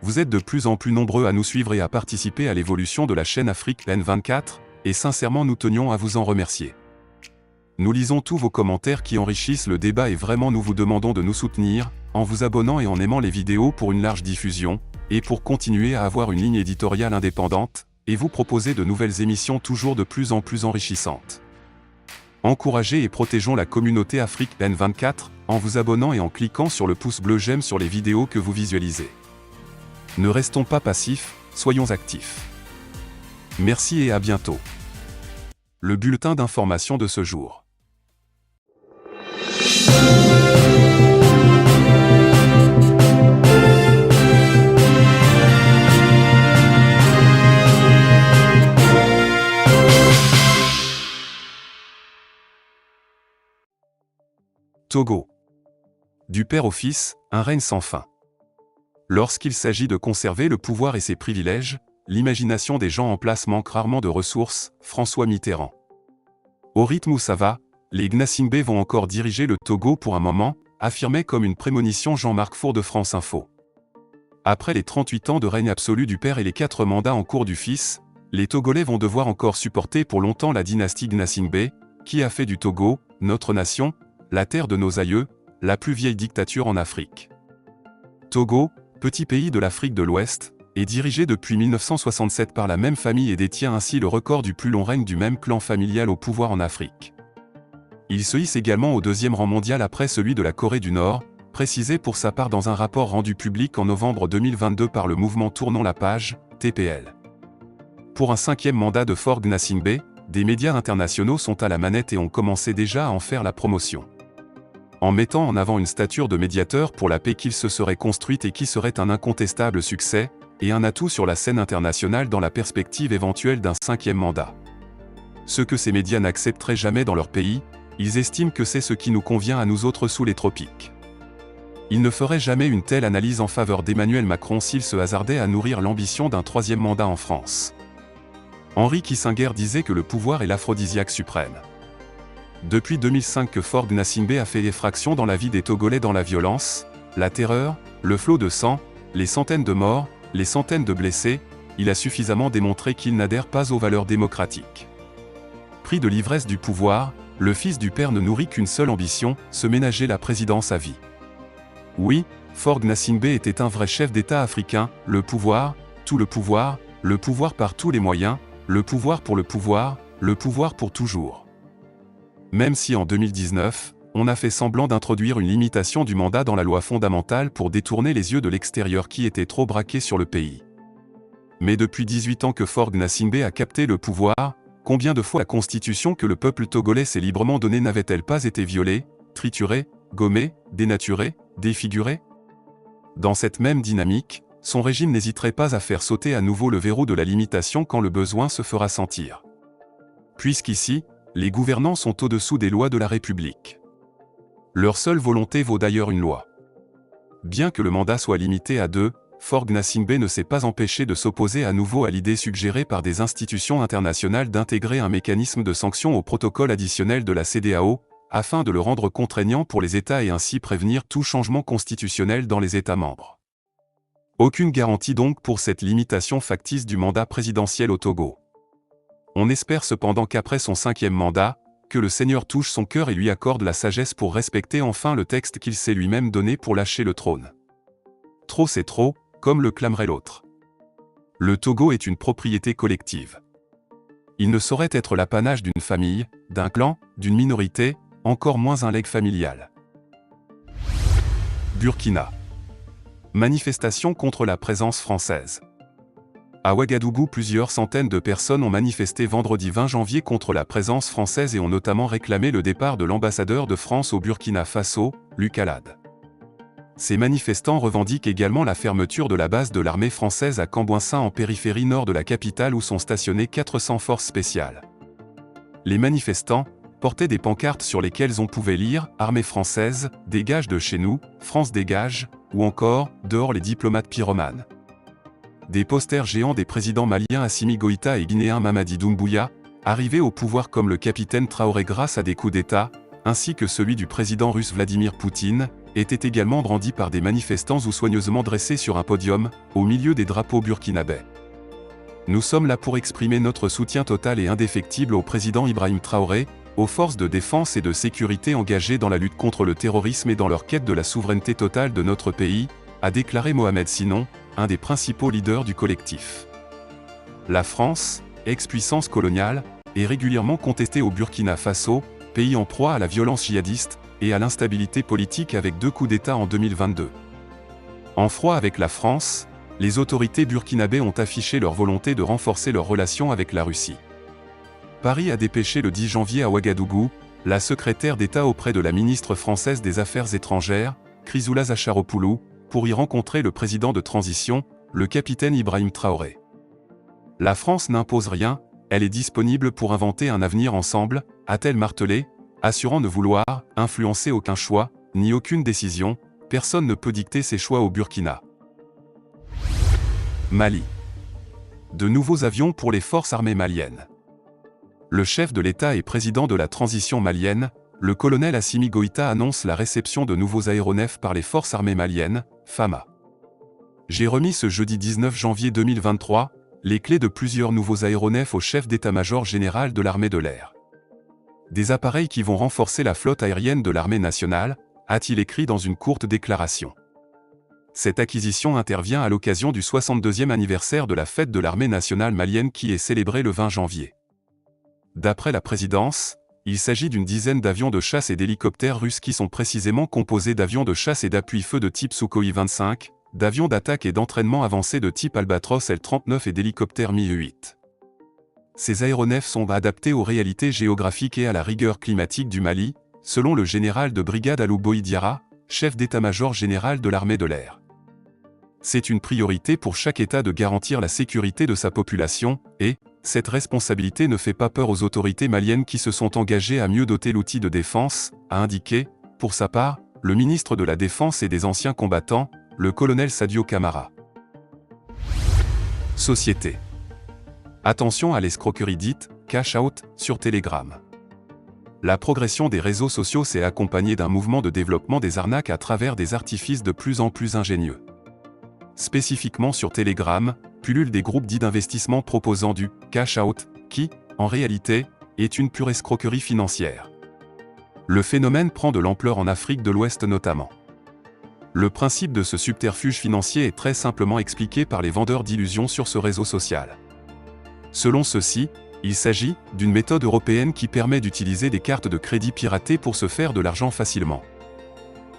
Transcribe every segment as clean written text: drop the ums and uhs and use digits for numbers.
Vous êtes de plus en plus nombreux à nous suivre et à participer à l'évolution de la chaîne Afrique N24, et sincèrement nous tenions à vous en remercier. Nous lisons tous vos commentaires qui enrichissent le débat et vraiment nous vous demandons de nous soutenir, en vous abonnant et en aimant les vidéos pour une large diffusion, et pour continuer à avoir une ligne éditoriale indépendante, et vous proposer de nouvelles émissions toujours de plus en plus enrichissantes. Encouragez et protégeons la communauté Afrique N24, en vous abonnant et en cliquant sur le pouce bleu j'aime sur les vidéos que vous visualisez. Ne restons pas passifs, soyons actifs. Merci et à bientôt. Le bulletin d'information de ce jour. Togo. Du père au fils, un règne sans fin. Lorsqu'il s'agit de conserver le pouvoir et ses privilèges, l'imagination des gens en place manque rarement de ressources, François Mitterrand. Au rythme où ça va, les Gnassingbé vont encore diriger le Togo pour un moment, affirmait comme une prémonition Jean-Marc Four de France Info. Après les 38 ans de règne absolu du père et les 4 mandats en cours du fils, les Togolais vont devoir encore supporter pour longtemps la dynastie Gnassingbé, qui a fait du Togo, notre nation, la terre de nos aïeux, la plus vieille dictature en Afrique. Togo, petit pays de l'Afrique de l'Ouest, est dirigé depuis 1967 par la même famille et détient ainsi le record du plus long règne du même clan familial au pouvoir en Afrique. Il se hisse également au 2e rang mondial après celui de la Corée du Nord, précisé pour sa part dans un rapport rendu public en novembre 2022 par le mouvement Tournons la page, TPL. Pour un 5e mandat de Faure Gnassingbé, des médias internationaux sont à la manette et ont commencé déjà à en faire la promotion. En mettant en avant une stature de médiateur pour la paix qu'il se serait construite et qui serait un incontestable succès, et un atout sur la scène internationale dans la perspective éventuelle d'un 5e mandat. Ce que ces médias n'accepteraient jamais dans leur pays, ils estiment que c'est ce qui nous convient à nous autres sous les tropiques. Ils ne feraient jamais une telle analyse en faveur d'Emmanuel Macron s'il se hasardait à nourrir l'ambition d'un 3e mandat en France. Henri Kissinger disait que le pouvoir est l'aphrodisiaque suprême. Depuis 2005 que Faure Gnassingbé a fait effraction dans la vie des Togolais dans la violence, la terreur, le flot de sang, les centaines de morts, les centaines de blessés, il a suffisamment démontré qu'il n'adhère pas aux valeurs démocratiques. Pris de l'ivresse du pouvoir, le fils du père ne nourrit qu'une seule ambition, se ménager la présidence à vie. Oui, Faure Gnassingbé était un vrai chef d'État africain, le pouvoir par tous les moyens, le pouvoir pour toujours. Même si en 2019, on a fait semblant d'introduire une limitation du mandat dans la loi fondamentale pour détourner les yeux de l'extérieur qui était trop braqué sur le pays. Mais depuis 18 ans que Faure Gnassingbé a capté le pouvoir, combien de fois la constitution que le peuple togolais s'est librement donnée n'avait-elle pas été violée, triturée, gommée, dénaturée, défigurée? Dans cette même dynamique, son régime n'hésiterait pas à faire sauter à nouveau le verrou de la limitation quand le besoin se fera sentir. Puisqu'ici, les gouvernants sont au-dessous des lois de la République. Leur seule volonté vaut d'ailleurs une loi. Bien que le mandat soit limité à 2, Faure Gnassingbé ne s'est pas empêché de s'opposer à nouveau à l'idée suggérée par des institutions internationales d'intégrer un mécanisme de sanction au protocole additionnel de la CEDEAO, afin de le rendre contraignant pour les États et ainsi prévenir tout changement constitutionnel dans les États membres. Aucune garantie donc pour cette limitation factice du mandat présidentiel au Togo. On espère cependant qu'après son 5e mandat, que le Seigneur touche son cœur et lui accorde la sagesse pour respecter enfin le texte qu'il s'est lui-même donné pour lâcher le trône. Trop c'est trop, comme le clamerait l'autre. Le Togo est une propriété collective. Il ne saurait être l'apanage d'une famille, d'un clan, d'une minorité, encore moins un legs familial. Burkina. Manifestation contre la présence française. À Ouagadougou, plusieurs centaines de personnes ont manifesté vendredi 20 janvier contre la présence française et ont notamment réclamé le départ de l'ambassadeur de France au Burkina Faso, Luc Alade. Ces manifestants revendiquent également la fermeture de la base de l'armée française à Cambouinsin en périphérie nord de la capitale où sont stationnées 400 forces spéciales. Les manifestants portaient des pancartes sur lesquelles on pouvait lire « Armée française, dégage de chez nous, France dégage » ou encore « Dehors les diplomates pyromanes ». Des posters géants des présidents maliens Assimi Goïta et guinéens Mamadi Doumbouya, arrivés au pouvoir comme le capitaine Traoré grâce à des coups d'État, ainsi que celui du président russe Vladimir Poutine, était également brandi par des manifestants ou soigneusement dressés sur un podium, au milieu des drapeaux burkinabais. Nous sommes là pour exprimer notre soutien total et indéfectible au président Ibrahim Traoré, aux forces de défense et de sécurité engagées dans la lutte contre le terrorisme et dans leur quête de la souveraineté totale de notre pays, a déclaré Mohamed Sinon, un des principaux leaders du collectif. La France, ex-puissance coloniale, est régulièrement contestée au Burkina Faso, pays en proie à la violence djihadiste et à l'instabilité politique avec 2 coups d'État en 2022. En froid avec la France, les autorités burkinabées ont affiché leur volonté de renforcer leurs relations avec la Russie. Paris a dépêché le 10 janvier à Ouagadougou, la secrétaire d'État auprès de la ministre française des Affaires étrangères, Chrysoula Zacharopoulou, pour y rencontrer le président de transition, le capitaine Ibrahim Traoré. La France n'impose rien, elle est disponible pour inventer un avenir ensemble, a-t-elle martelé, assurant ne vouloir influencer aucun choix, ni aucune décision, personne ne peut dicter ses choix au Burkina. Mali. De nouveaux avions pour les forces armées maliennes. Le chef de l'État et président de la transition malienne, le colonel Assimi Goïta annonce la réception de nouveaux aéronefs par les forces armées maliennes, FAMA. J'ai remis ce jeudi 19 janvier 2023, les clés de plusieurs nouveaux aéronefs au chef d'état-major général de l'armée de l'air. Des appareils qui vont renforcer la flotte aérienne de l'armée nationale, a-t-il écrit dans une courte déclaration. Cette acquisition intervient à l'occasion du 62e anniversaire de la fête de l'armée nationale malienne qui est célébrée le 20 janvier. D'après la présidence, il s'agit d'une dizaine d'avions de chasse et d'hélicoptères russes qui sont précisément composés d'avions de chasse et d'appui-feu de type Sukhoi 25, d'avions d'attaque et d'entraînement avancés de type Albatros L-39 et d'hélicoptères Mi-8. Ces aéronefs sont adaptés aux réalités géographiques et à la rigueur climatique du Mali, selon le général de brigade Alou Boïdiara, chef d'état-major général de l'armée de l'air. C'est une priorité pour chaque État de garantir la sécurité de sa population, et cette responsabilité ne fait pas peur aux autorités maliennes qui se sont engagées à mieux doter l'outil de défense, a indiqué, pour sa part, le ministre de la Défense et des anciens combattants, le colonel Sadio Camara. Société. Attention à l'escroquerie dite « cash out » sur Telegram. La progression des réseaux sociaux s'est accompagnée d'un mouvement de développement des arnaques à travers des artifices de plus en plus ingénieux. Spécifiquement sur Telegram, pullulent des groupes dits d'investissement proposant du « cash out » qui, en réalité, est une pure escroquerie financière. Le phénomène prend de l'ampleur en Afrique de l'Ouest notamment. Le principe de ce subterfuge financier est très simplement expliqué par les vendeurs d'illusions sur ce réseau social. Selon ceux-ci, il s'agit d'une méthode européenne qui permet d'utiliser des cartes de crédit piratées pour se faire de l'argent facilement.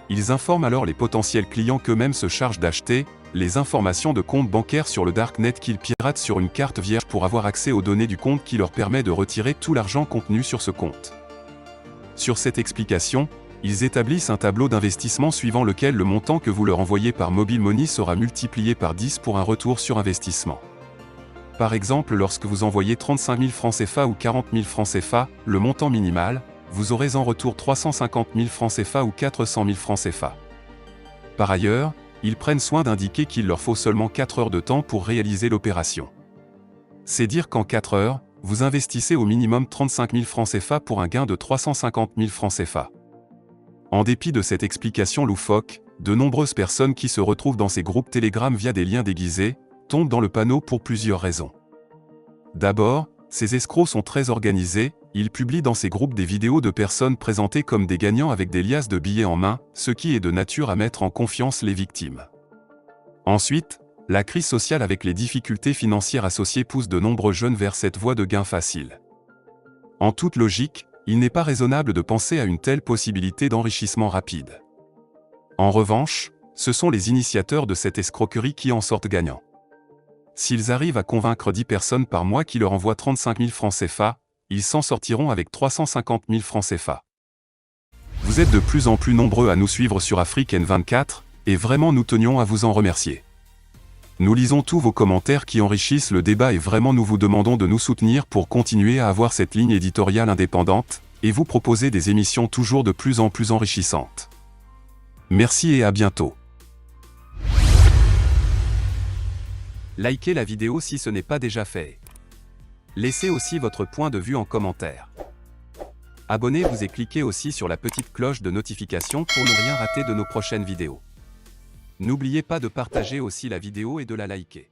Ils informent alors les potentiels clients qu'eux-mêmes se chargent d'acheter les informations de compte bancaire sur le darknet qu'ils piratent sur une carte vierge pour avoir accès aux données du compte qui leur permet de retirer tout l'argent contenu sur ce compte. Sur cette explication, ils établissent un tableau d'investissement suivant lequel le montant que vous leur envoyez par mobile money sera multiplié par 10 pour un retour sur investissement. Par exemple, lorsque vous envoyez 35 000 francs CFA ou 40 000 francs CFA, le montant minimal, vous aurez en retour 350 000 francs CFA ou 400 000 francs CFA. Par ailleurs, ils prennent soin d'indiquer qu'il leur faut seulement 4 heures de temps pour réaliser l'opération. C'est dire qu'en 4 heures, vous investissez au minimum 35 000 francs CFA pour un gain de 350 000 francs CFA. En dépit de cette explication loufoque, de nombreuses personnes qui se retrouvent dans ces groupes Telegram via des liens déguisés, tombent dans le panneau pour plusieurs raisons. D'abord, ces escrocs sont très organisés, ils publient dans ces groupes des vidéos de personnes présentées comme des gagnants avec des liasses de billets en main, ce qui est de nature à mettre en confiance les victimes. Ensuite, la crise sociale avec les difficultés financières associées pousse de nombreux jeunes vers cette voie de gain facile. En toute logique, il n'est pas raisonnable de penser à une telle possibilité d'enrichissement rapide. En revanche, ce sont les initiateurs de cette escroquerie qui en sortent gagnants. S'ils arrivent à convaincre 10 personnes par mois qui leur envoient 35 000 francs CFA, ils s'en sortiront avec 350 000 francs CFA. Vous êtes de plus en plus nombreux à nous suivre sur Afrique N24, et vraiment nous tenions à vous en remercier. Nous lisons tous vos commentaires qui enrichissent le débat et vraiment nous vous demandons de nous soutenir pour continuer à avoir cette ligne éditoriale indépendante, et vous proposer des émissions toujours de plus en plus enrichissantes. Merci et à bientôt. Likez la vidéo si ce n'est pas déjà fait. Laissez aussi votre point de vue en commentaire. Abonnez-vous et cliquez aussi sur la petite cloche de notification pour ne rien rater de nos prochaines vidéos. N'oubliez pas de partager aussi la vidéo et de la liker.